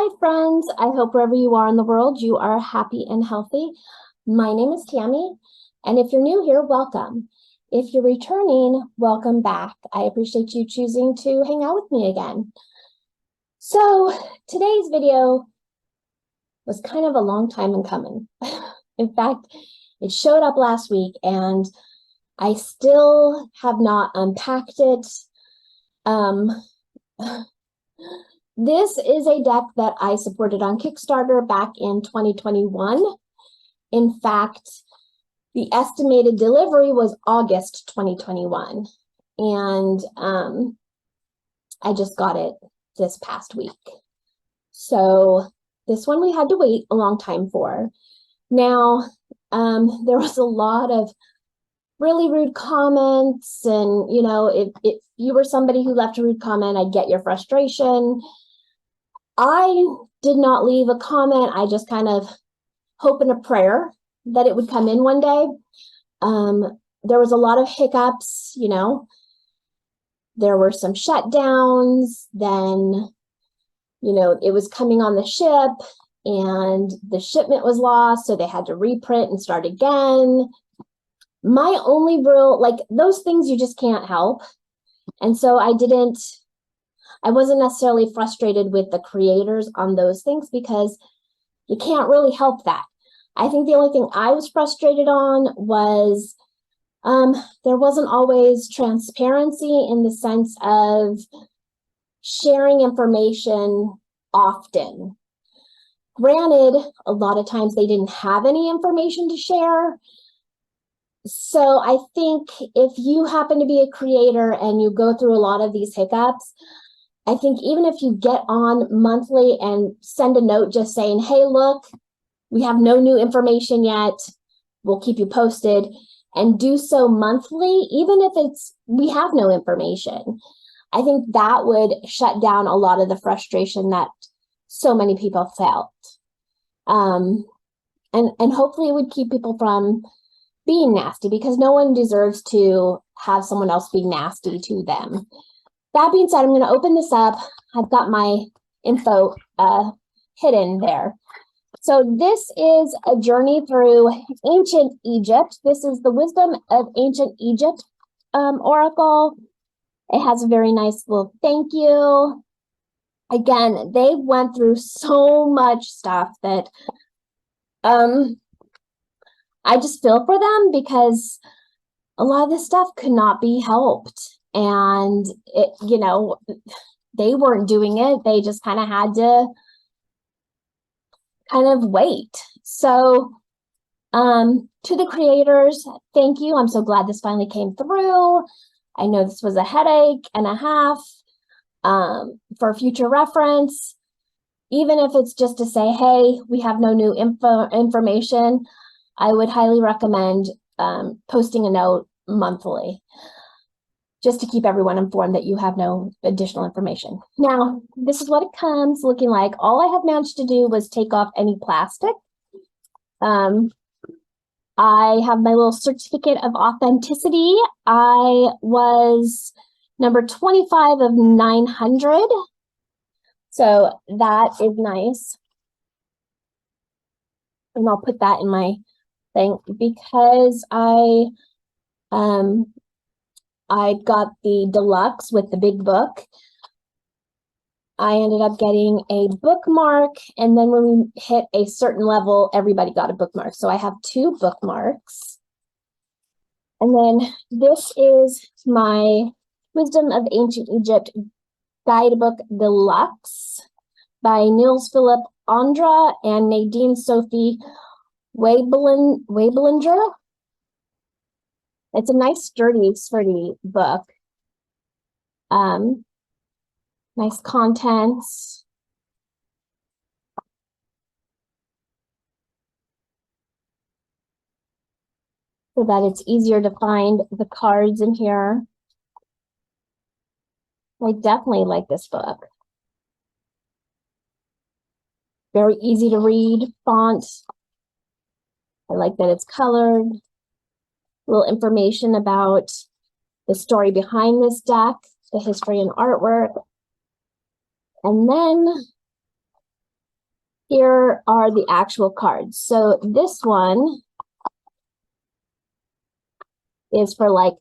Hi, friends. I hope wherever you are in the world, you are happy and healthy. My name is Tammy, and if you're new here, welcome. If you're returning, welcome back. I appreciate you choosing to hang out with me again. So today's video was kind of a long time in coming. In fact, it showed up last week, and I still have not unpacked it. This is a deck that I supported on Kickstarter back in 2021. In fact, the estimated delivery was August 2021. And I just got it this past week. So this one we had to wait a long time for. Now, there was a lot of really rude comments, and if you were somebody who left a rude comment, I'd get your frustration. I did not leave a comment. I just kind of hope in a prayer that it would come in one day. There was a lot of hiccups, there were some shutdowns. Then, it was coming on the ship and the shipment was lost, so they had to reprint and start again. My only real, those things you just can't help. And so I wasn't necessarily frustrated with the creators on those things because you can't really help that. I think the only thing I was frustrated on was there wasn't always transparency in the sense of sharing information often. Granted, a lot of times they didn't have any information to share. So I think if you happen to be a creator and you go through a lot of these hiccups, I think even if you get on monthly and send a note just saying, hey, look, we have no new information yet, we'll keep you posted, and do so monthly, even if we have no information, I think that would shut down a lot of the frustration that so many people felt. And hopefully it would keep people from being nasty, because no one deserves to have someone else be nasty to them. That being said, I'm going to open this up. I've got my info hidden there. So this is a journey through ancient Egypt. This is the Wisdom of Ancient Egypt oracle. It has a very nice little thank you. Again, they went through so much stuff that I just feel for them, because a lot of this stuff could not be helped. And they weren't doing it. They just kind of had to wait. So to the creators, thank you. I'm so glad this finally came through. I know this was a headache and a half. For future reference, even if it's just to say, hey, we have no new information, I would highly recommend posting a note monthly, just to keep everyone informed that you have no additional information. Now, this is what it comes looking like. All I have managed to do was take off any plastic. I have my little certificate of authenticity. I was number 25 of 900. So that is nice. And I'll put that in my thing, because I got the deluxe with the big book. I ended up getting a bookmark, and then when we hit a certain level, everybody got a bookmark. So I have 2 bookmarks. And then this is my Wisdom of Ancient Egypt Guidebook Deluxe by Niels Philip Andra and Nadine Sophie Webelinger. It's a nice, sturdy book. Nice contents. So that it's easier to find the cards in here. I definitely like this book. Very easy to read font. I like that it's colored. A little information about the story behind this deck, the history and artwork. And then Here are the actual cards. So this one is for like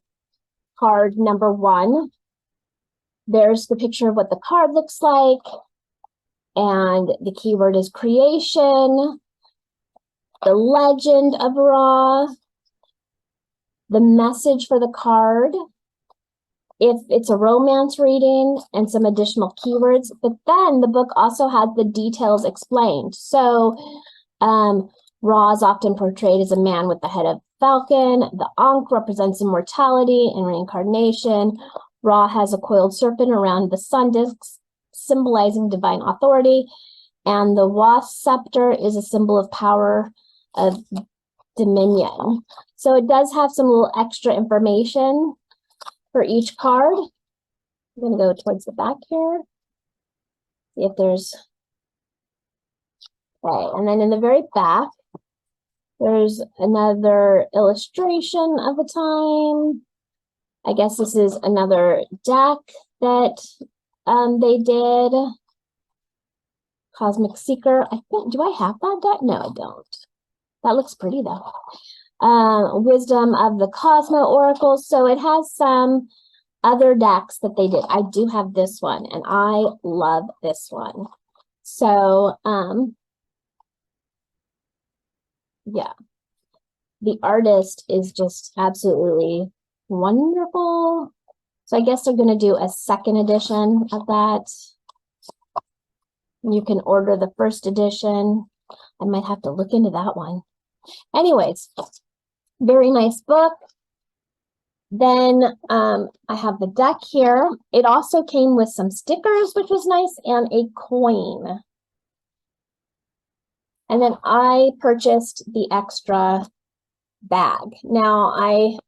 card number 1. There's the picture of what the card looks like. And the keyword is creation, the legend of Ra, the message for the card, if it's a romance reading, and some additional keywords. But then the book also has the details explained. So Ra is often portrayed as a man with the head of falcon. The Ankh represents immortality and reincarnation. Ra has a coiled serpent around the sun discs, symbolizing divine authority. And the wasp scepter is a symbol of power, of dominion. So it does have some little extra information for each card. I'm going to go towards the back here. See if there's, okay, and then in the very back, there's another illustration of the time. I guess this is another deck that they did. Cosmic Seeker. I think, do I have that deck? No, I don't. That looks pretty though. Wisdom of the Cosmo Oracle. So it has some other decks that they did. I do have this one, and I love this one. So, yeah. The artist is just absolutely wonderful. So I guess they're going to do a second edition of that. You can order the first edition. I might have to look into that one. Anyways, very nice book. Then I have the deck here. It also came with some stickers, which was nice, and a coin. And then I purchased the extra bag. Now, I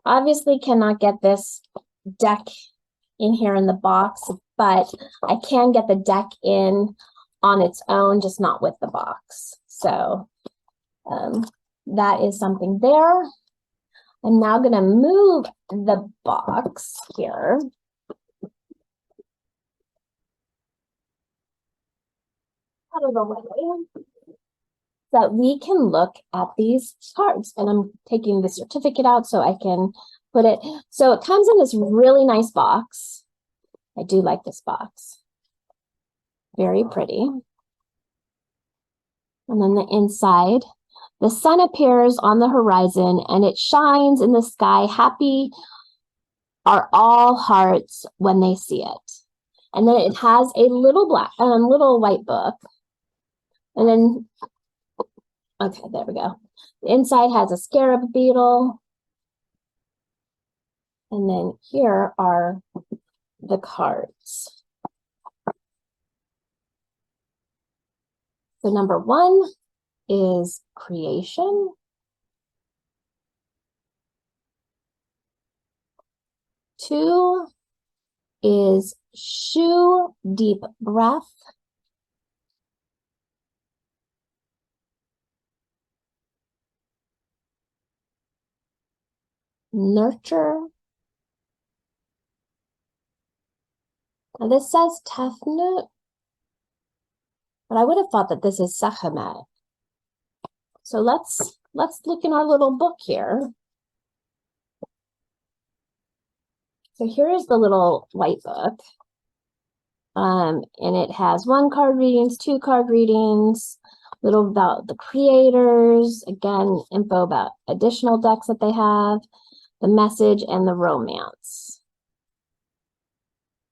obviously cannot get this deck in here in the box, but I can get the deck in on its own, just not with the box. So that is something there. I'm now going to move the box here. Out of the way. So that we can look at these cards. And I'm taking the certificate out so I can put it. So it comes in this really nice box. I do like this box. Very pretty. And then the inside. The sun appears on the horizon and it shines in the sky. Happy are all hearts when they see it. And then it has a little little white book. And then, okay, there we go. The inside has a scarab beetle. And then here are the cards. So number 1 is creation. 2 is shoe deep breath. 'Nurture. Now this says Tefnut, but I would have thought that this is Sechemet. So let's look in our little book here. So here is the little white book. And it has 1 card readings, 2 card readings, little about the creators, again, info about additional decks that they have, the message, and the romance.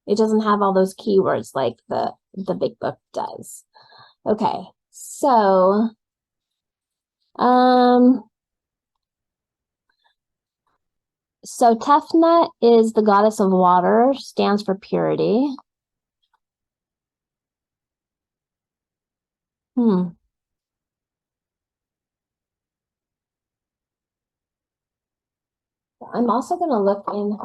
It doesn't have all those keywords like the big book does. Okay, so so Tefnut is the goddess of water, stands for purity. I'm also going to look in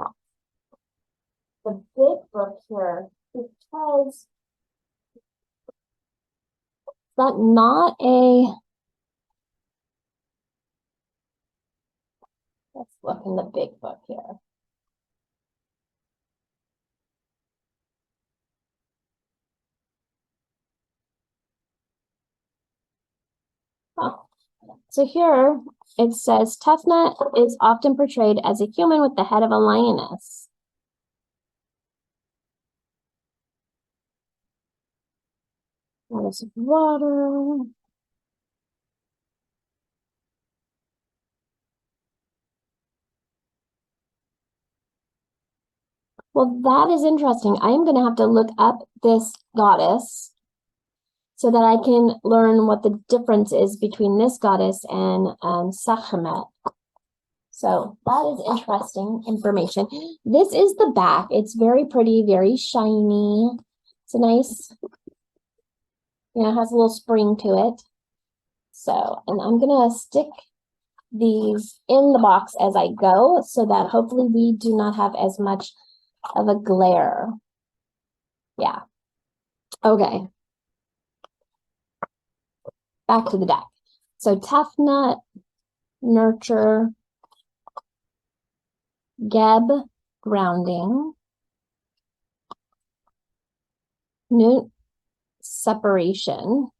the big book here because that's not a, let's look in the big book here. Oh. So here it says Tefnut is often portrayed as a human with the head of a lioness. There's water. Well, that is interesting. I am going to have to look up this goddess so that I can learn what the difference is between this goddess and Sekhmet. So that is interesting information. This is the back. It's very pretty, very shiny. It's a nice, it has a little spring to it. So, and I'm going to stick these in the box as I go so that hopefully we do not have as much of a glare. Yeah. Okay. Back to the deck. So Tefnut, Nurture, Geb, Grounding, Newt, Separation,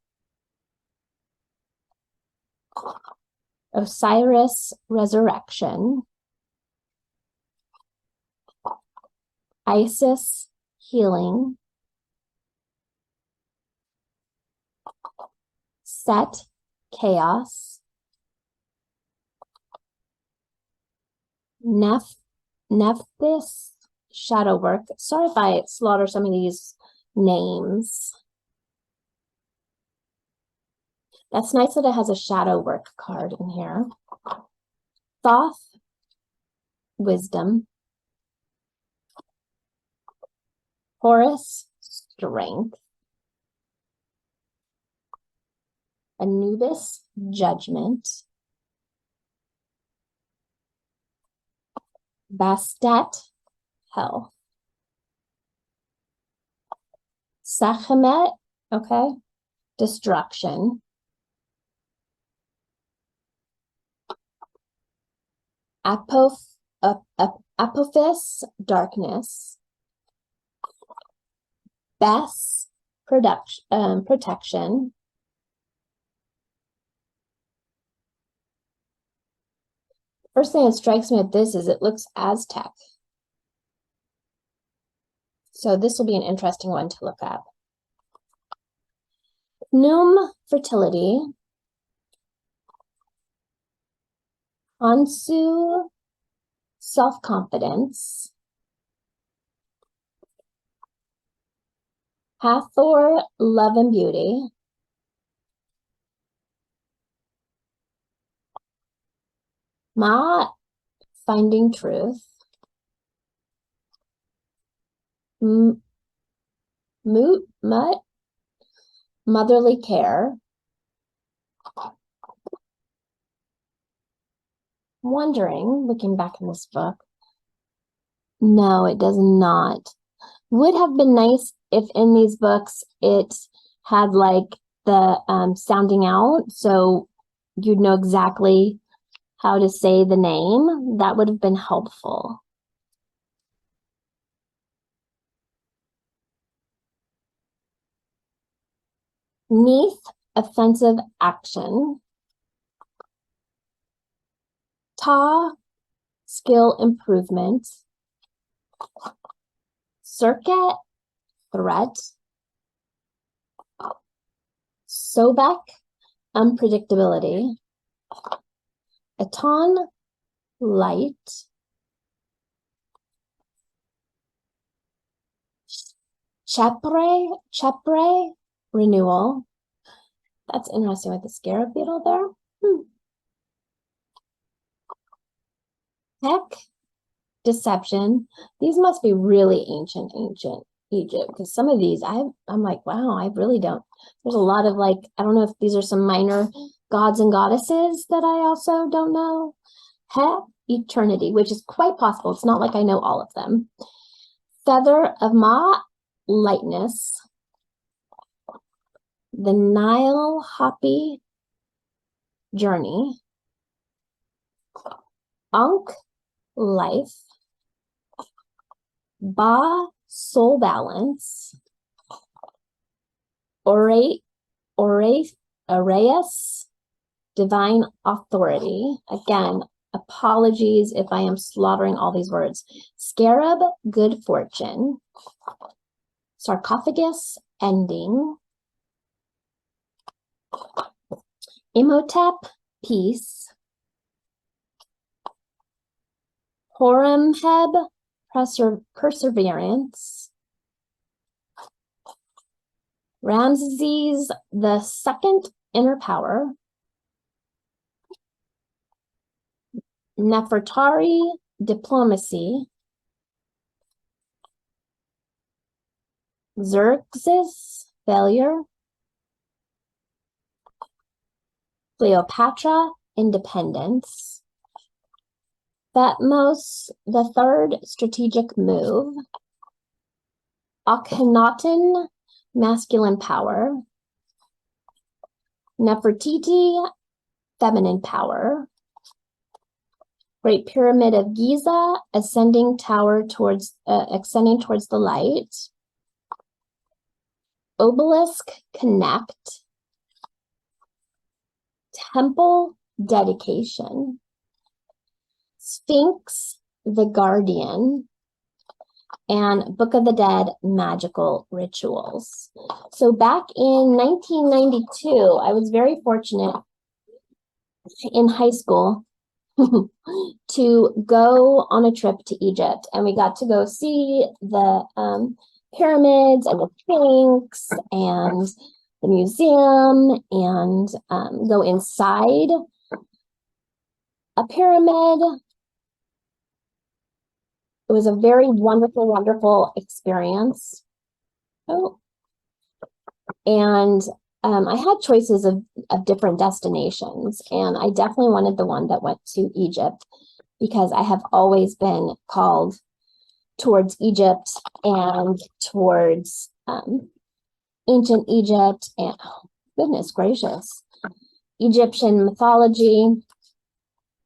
Osiris, Resurrection, Isis, Healing, Set, Chaos, Nephthys, Shadow Work. Sorry if I slaughter some of these names. That's nice that it has a Shadow Work card in here. Thoth, Wisdom, Horus, Strength, Anubis, Judgment, Bastet, Health, Sekhmet, okay, Destruction, Apophis, Darkness, Bess, Protection, first thing that strikes me at this is it looks Aztec. So this will be an interesting one to look up. Noom, Fertility, Hansu, Self-Confidence, Hathor, Love and Beauty, Ma, Finding Truth, Mut, Motherly Care, Wondering, looking back in this book. No, it does not. Would have been nice if in these books it had like the sounding out, so you'd know exactly how to say the name. That would have been helpful. Neath, Offensive Action. Ta, Skill Improvement. Circuit, Threat. Sobek, Unpredictability. Aton, Light. Chepre, Renewal. That's interesting with the scarab beetle there. Heck, Deception. These must be really ancient Egypt, because some of these I'm like, wow, I really don't. There's a lot of like, I don't know if these are some minor gods and goddesses that I also don't know. Heck, Eternity, which is quite possible. It's not like I know all of them. Feather of Ma, Lightness. The Nile Hoppy, Journey. Ankh, Life. Ba, Soul Balance. Aureus, divine authority. Again, apologies if I am slaughtering all these words. Scarab, good fortune. Sarcophagus, ending. Imhotep, peace. Horemheb, perseverance. Ramses the second, inner power. Nefertari, diplomacy. Xerxes, failure. Cleopatra, independence. Thutmose, the third, strategic move. Akhenaten, masculine power. Nefertiti, feminine power. Great Pyramid of Giza, ascending towards the light. Obelisk, connect. Temple, dedication. Sphinx, the guardian. And Book of the Dead, magical rituals. So back in 1992, I was very fortunate in high school to go on a trip to Egypt, and we got to go see the pyramids and the Sphinx and the museum, and go inside a pyramid. It was a very wonderful, wonderful experience. Oh, and I had choices of different destinations, and I definitely wanted the one that went to Egypt because I have always been called towards Egypt and towards ancient Egypt and, oh, goodness gracious, Egyptian mythology.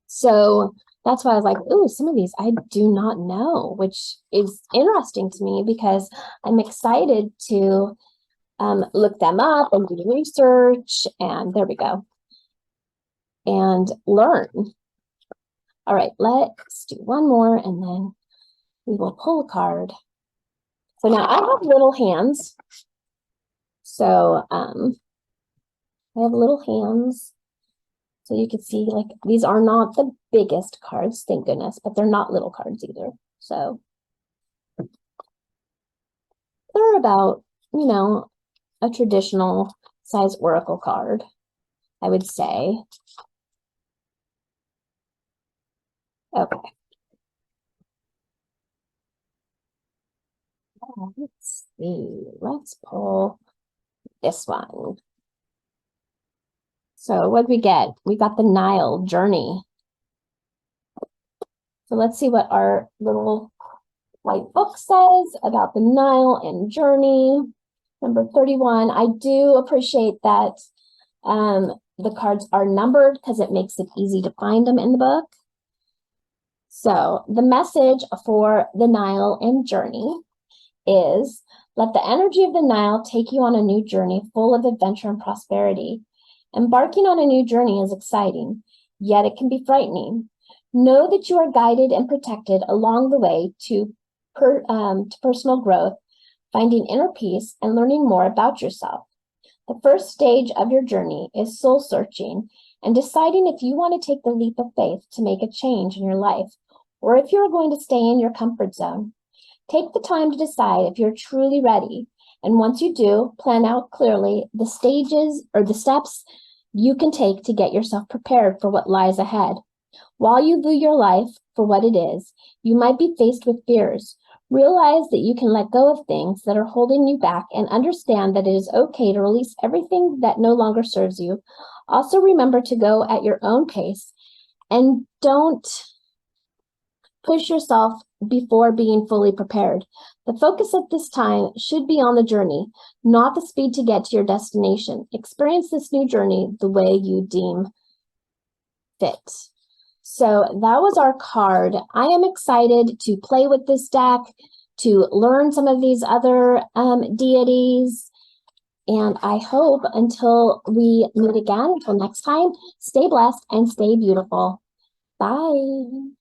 So that's why I was like, ooh, some of these I do not know, which is interesting to me because I'm excited to look them up and do research, and there we go, and learn. All right, let's do one more and then we will pull a card. So now I have little hands. So I have little hands. So you can see, like, these are not the biggest cards, thank goodness, but they're not little cards either. So they're about, you know, a traditional size oracle card, I would say. Okay. Let's see. Let's pull this one. So what did we get? We got the Nile journey. So let's see what our little white book says about the Nile and journey. Number 31. I do appreciate that the cards are numbered because it makes it easy to find them in the book. So the message for the Nile and journey is, let the energy of the Nile take you on a new journey full of adventure and prosperity. Embarking on a new journey is exciting, yet it can be frightening. Know that you are guided and protected along the way to personal growth, finding inner peace, and learning more about yourself. The first stage of your journey is soul searching and deciding if you want to take the leap of faith to make a change in your life, or if you're going to stay in your comfort zone. Take the time to decide if you're truly ready, and once you do, plan out clearly the stages or the steps you can take to get yourself prepared for what lies ahead. While you view your life for what it is, you might be faced with fears. Realize that you can let go of things that are holding you back and understand that it is okay to release everything that no longer serves you. Also remember to go at your own pace and don't push yourself before being fully prepared. The focus at this time should be on the journey, not the speed to get to your destination. Experience this new journey the way you deem fit. So that was our card. I am excited to play with this deck, to learn some of these other deities, And I hope until we meet again, until next time, stay blessed and stay beautiful. Bye.